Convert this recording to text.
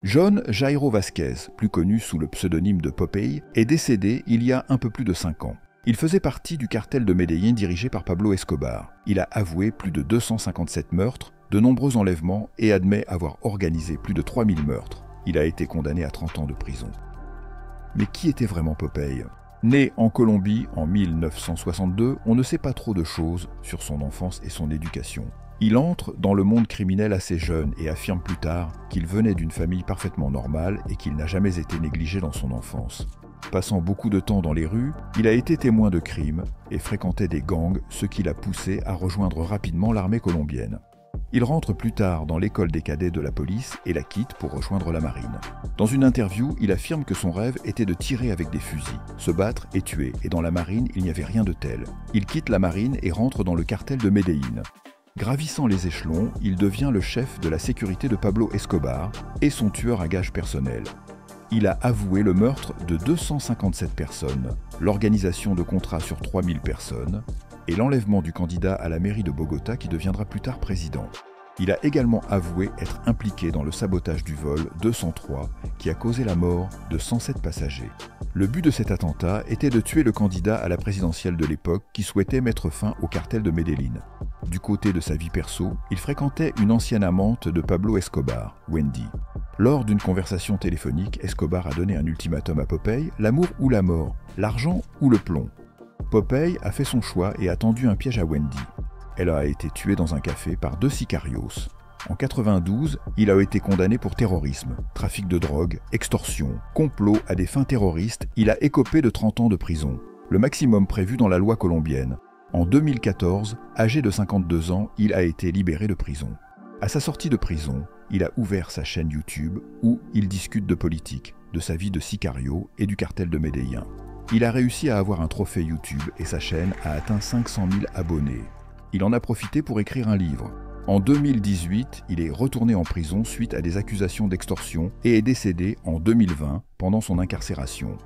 John Jairo Vasquez, plus connu sous le pseudonyme de Popeye, est décédé il y a un peu plus de 5 ans. Il faisait partie du cartel de Medellín dirigé par Pablo Escobar. Il a avoué plus de 257 meurtres, de nombreux enlèvements et admet avoir organisé plus de 3000 meurtres. Il a été condamné à 30 ans de prison. Mais qui était vraiment Popeye ? Né en Colombie en 1962, on ne sait pas trop de choses sur son enfance et son éducation. Il entre dans le monde criminel assez jeune et affirme plus tard qu'il venait d'une famille parfaitement normale et qu'il n'a jamais été négligé dans son enfance. Passant beaucoup de temps dans les rues, il a été témoin de crimes et fréquentait des gangs, ce qui l'a poussé à rejoindre rapidement l'armée colombienne. Il rentre plus tard dans l'école des cadets de la police et la quitte pour rejoindre la marine. Dans une interview, il affirme que son rêve était de tirer avec des fusils, se battre et tuer, et dans la marine, il n'y avait rien de tel. Il quitte la marine et rentre dans le cartel de Medellín. Gravissant les échelons, il devient le chef de la sécurité de Pablo Escobar et son tueur à gages personnel. Il a avoué le meurtre de 257 personnes, l'organisation de contrats sur 3000 personnes et l'enlèvement du candidat à la mairie de Bogota qui deviendra plus tard président. Il a également avoué être impliqué dans le sabotage du vol 203 qui a causé la mort de 107 passagers. Le but de cet attentat était de tuer le candidat à la présidentielle de l'époque qui souhaitait mettre fin au cartel de Medellín. Du côté de sa vie perso, il fréquentait une ancienne amante de Pablo Escobar, Wendy. Lors d'une conversation téléphonique, Escobar a donné un ultimatum à Popeye, l'amour ou la mort, l'argent ou le plomb. Popeye a fait son choix et a tendu un piège à Wendy. Elle a été tuée dans un café par 2 sicarios. En 92, il a été condamné pour terrorisme, trafic de drogue, extorsion, complot à des fins terroristes. Il a écopé de 30 ans de prison, le maximum prévu dans la loi colombienne. En 2014, âgé de 52 ans, il a été libéré de prison. À sa sortie de prison, il a ouvert sa chaîne YouTube où il discute de politique, de sa vie de sicario et du cartel de Medellín. Il a réussi à avoir un trophée YouTube et sa chaîne a atteint 500 000 abonnés. Il en a profité pour écrire un livre. En 2018, il est retourné en prison suite à des accusations d'extorsion et est décédé en 2020 pendant son incarcération.